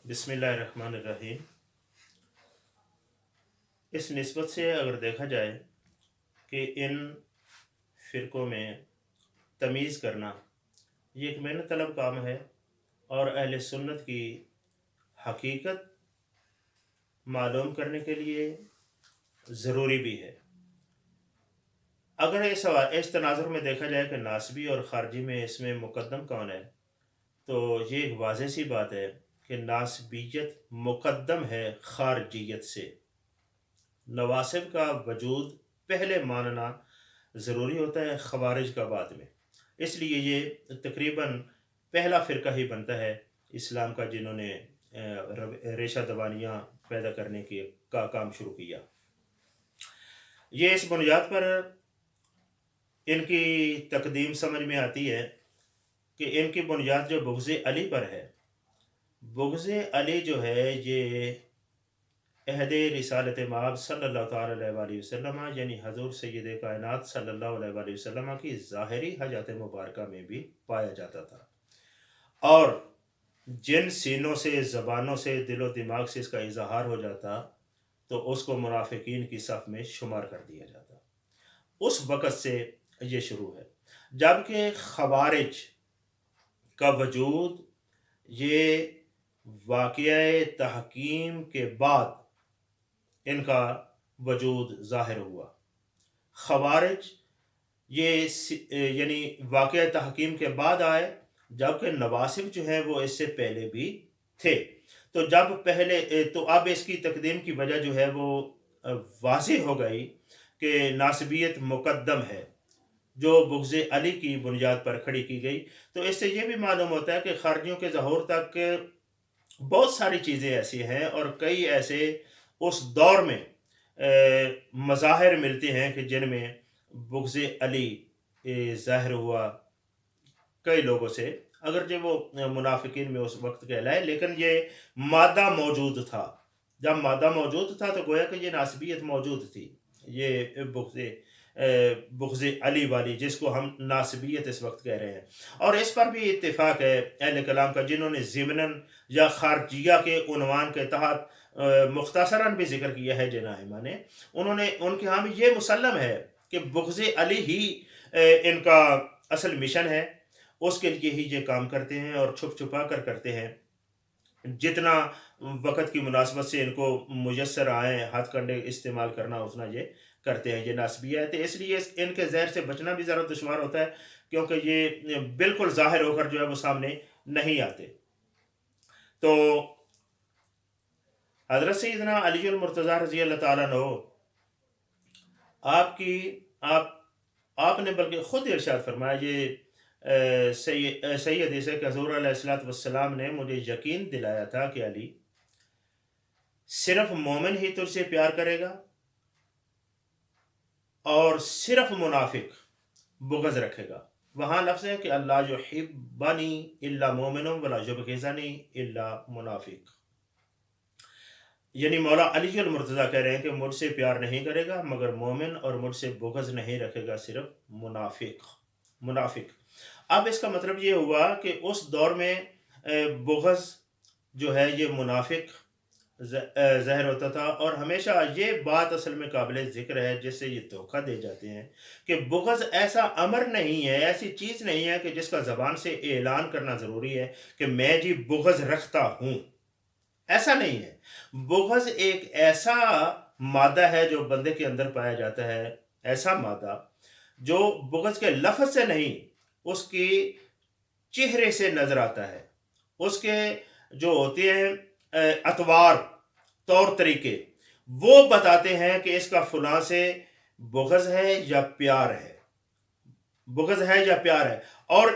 बिस्मिल्लाहिर्रहमानिर्रहीम। इस निस्बत से अगर देखा जाए कि इन फ़िरक़ों में तमीज़ करना ये एक मेहनत तलब काम है और अहले सुन्नत की हकीकत मालूम करने के लिए ज़रूरी भी है। अगर इस तनाज़ुर में देखा जाए कि नासबी और ख़ारजी में इसमें मुक़द्दम कौन है, तो ये एक वाज़ेह सी बात है कि नासबियत मुक़द्दम है ख़ारजियत से। नवासिब का वजूद पहले मानना ज़रूरी होता है, ख़वारिज का बाद में। इसलिए ये तकरीबन पहला फ़िरका ही बनता है इस्लाम का जिन्होंने रेशा दबानियाँ पैदा करने का काम शुरू किया। ये इस बुनियाद पर इनकी तक़दीम समझ में आती है कि इनकी बुनियाद जो बुग़्ज़ अली पर है। बुग़्ज़ अली जो है ये अहदे रिसालत मआब सल्लल्लाहु तआला अलैहि वसल्लम यानी हज़ूर सय्यद कायनात सल्लल्लाहु अलैहि वसल्लम की ज़ाहिरी हयात मुबारका में भी पाया जाता था, और जिन सीनों से, ज़बानों से, दिलो दिमाग से इसका इज़हार हो जाता तो उसको मुनाफ़िकीन की सफ़ में शुमार कर दिया जाता। उस वक़्त से ये शुरू है, जबकि ख़वारिज का वजूद ये वाक़िया तहकीम के बाद इनका वजूद ज़ाहिर हुआ। ख़वारिज ये यानी वाक़िया तहकीम के बाद आए, जबकि नवासिब जो हैं वो इससे पहले भी थे। तो जब पहले तो अब इसकी तक़दीम की वजह जो है वो वाज़ेह हो गई कि नासबियत मुक़द्दम है, जो बुग़्ज़ अली की बुनियाद पर खड़ी की गई। तो इससे ये भी मालूम होता है कि ख़ारजियों के ज़हूर तक बहुत सारी चीज़ें ऐसी हैं और कई ऐसे उस दौर में मज़ाहिर मिलते हैं कि जिनमें बुग़्ज़ अली ज़ाहिर हुआ कई लोगों से, अगर जो वो मुनाफ़िकीन में उस वक़्त कहलाए, लेकिन ये मादा मौजूद था। जब मादा मौजूद था तो गोया कि ये नासबियत मौजूद थी। ये बुग़्ज़ अली वाली जिसको हम नासबियत इस वक़्त कह रहे हैं, और इस पर भी इत्तिफ़ाक़ है अहले कलाम का, जिन्होंने ज़िमनन या ख़ारजिया के उन्वान के तहत मुख़्तसरन भी ज़िक्र किया है जिन आइमा ने, उन्होंने उनके यहाँ भी ये मुसल्लम है कि बुग़्ज़ अली ही इनका असल मिशन है, उसके लिए ही ये काम करते हैं और छुप-छुपा कर करते हैं। जितना वक़्त की मुनासबत से इनको मुयस्सर आए हथ कंडे इस्तेमाल करना, उतना ये करते हैं। ये नासबियत है, इसलिए इनके ज़हर से बचना भी ज़रा दुश्वार होता है, क्योंकि ये बिल्कुल ज़ाहिर होकर जो है वो सामने नहीं आते। तो हज़रत सैयदना अली मुर्तज़ा रज़ी अल्लाह तआला अन्हु आपकी आप आपने बल्कि ख़ुद इरशाद फरमाया, ये सही हदीस है कि हुज़ूर अलैहिस्सलातु वस्सलाम ने मुझे यकीन दिलाया था कि अली, सिर्फ़ मोमिन ही तुझसे प्यार करेगा और सिर्फ़ मुनाफ़िक बुग़्ज़ रखेगा। वहाँ लफ्ज़ है कि अल्ला युहिब्बनी इल्ला मोमिनुन वला युबग़िज़नी इल्ला मुनाफ़िक। यानी मौला अली अल मुर्तज़ा कह रहे हैं कि मुझसे प्यार नहीं करेगा मगर मोमिन, और मुझसे बुग़्ज़ नहीं रखेगा सिर्फ़ मुनाफ़िक। अब इसका मतलब ये हुआ कि उस दौर में बुग़्ज़ जो है ये मुनाफ़िक ज़ाहिर होता था, और हमेशा ये बात असल में काबिल ज़िक्र है जिससे ये धोखा दे जाते हैं कि बुग़्ज़ ऐसा अमर नहीं है, ऐसी चीज़ नहीं है कि जिसका ज़बान से ऐलान करना ज़रूरी है कि मैं जी बुग़्ज़ रखता हूँ। ऐसा नहीं है। बुग़्ज़ एक ऐसा मादा है जो बंदे के अंदर पाया जाता है, ऐसा मादा जो बुग़्ज़ के लफ़्ज़ से नहीं, उसके चेहरे से नज़र आता है। उसके जो होते हैं अतवार, तौर तरीके, वो बताते हैं कि इसका फ़लाँ से बुग़्ज़ है या प्यार है, बुग़्ज़ है या प्यार है। और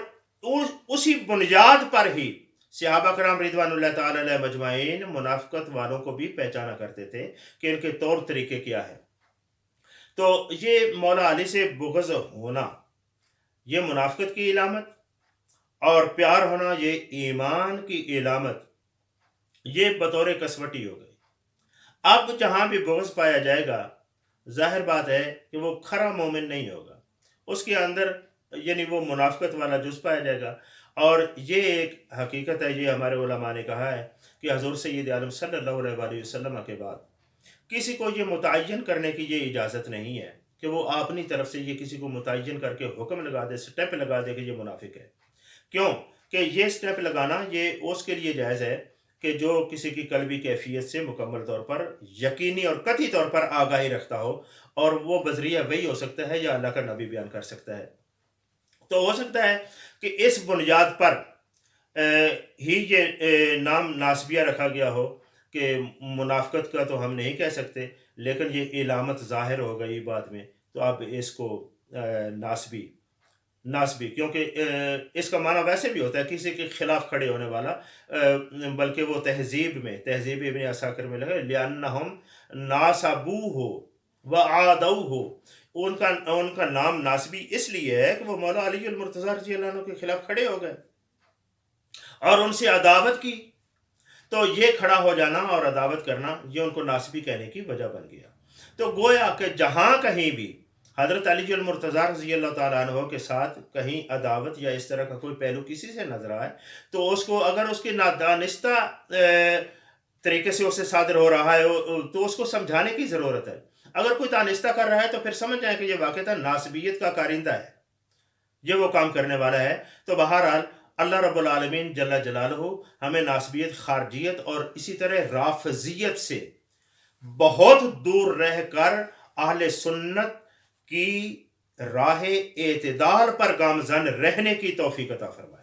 उसी बुनियाद पर ही सहाबा कराम रिज़वानुल्लाह तआला अलैहिम अजमाइन मुनाफ़िक़त वालों को भी पहचाना करते थे कि इनके तौर तरीके क्या है। तो ये मौला अली से बुग़्ज़ होना ये मुनाफ़िक़त की इलामत, और प्यार होना ये ईमान की इलामत, ये बतौर कसवटी हो गई। अब जहाँ भी बुग़्ज़ पाया जाएगा, ज़ाहिर बात है कि वो खरा मोमिन नहीं होगा, उसके अंदर यानी वो मुनाफ़िक़त वाला जुज़ पाया जाएगा। और ये एक हकीकत है, ये हमारे उलमा ने कहा है کہ حضور سید عالم صلی اللہ علیہ وسلم کے بعد کسی کو یہ متعین کرنے کی یہ اجازت نہیں ہے کہ وہ اپنی طرف سے یہ کسی کو متعین کر کے حکم لگا دے، سٹیپ لگا دے کہ یہ منافق ہے۔ کیوں کہ یہ سٹیپ لگانا یہ اس کے لیے جائز ہے کہ جو کسی کی قلبی کیفیت سے مکمل طور پر یقینی اور قطعی طور پر آگاہی رکھتا ہو، اور وہ بذریعہ وہی ہو سکتا ہے یا اللہ کا نبی بیان کر سکتا ہے۔ تو ہو سکتا ہے کہ اس بنیاد پر ہی یہ نام ناسبیہ رکھا گیا ہو کہ منافقت کا تو ہم نہیں کہہ سکتے، لیکن یہ علامت ظاہر ہو گئی بعد میں، تو اب اس کو ناسبی، کیونکہ اس کا معنی ویسے بھی ہوتا ہے کسی کے خلاف کھڑے ہونے والا، بلکہ وہ تہذیب ابن عساکر میں لگا لِأَنَّهُمْ نَاسَبُوهُ وَعَادَوْهُ، ان کا نام ناسبی اس لیے ہے کہ وہ مولا علی المرتضیٰ رضی اللہ عنہ کے خلاف کھڑے ہو گئے اور ان سے عداوت کی، تو یہ کھڑا ہو جانا اور عداوت کرنا یہ ان کو ناسبی کہنے کی وجہ بن گیا۔ تو گویا کہ جہاں کہیں بھی حضرت علی المرتضیٰ رضی اللہ تعالیٰ عنہ کے ساتھ کہیں عداوت یا اس طرح کا کوئی پہلو کسی سے نظر آئے، تو اس کو اگر اس کے نادانستہ طریقے سے اسے صادر ہو رہا ہے تو اس کو سمجھانے کی ضرورت ہے۔ اگر کوئی دانستہ کر رہا ہے تو پھر سمجھ جائیں کہ یہ واقعتاً ناسبیت کا کارندہ ہے، یہ وہ کام کرنے والا ہے۔ تو بہرحال اللہ رب العالمین جل جلالہ ہمیں ناسبیت، خارجیت اور اسی طرح رافضیت سے بہت دور رہ کر اہل سنت کی راہ اعتدال پر گامزن رہنے کی توفیق عطا فرمائے۔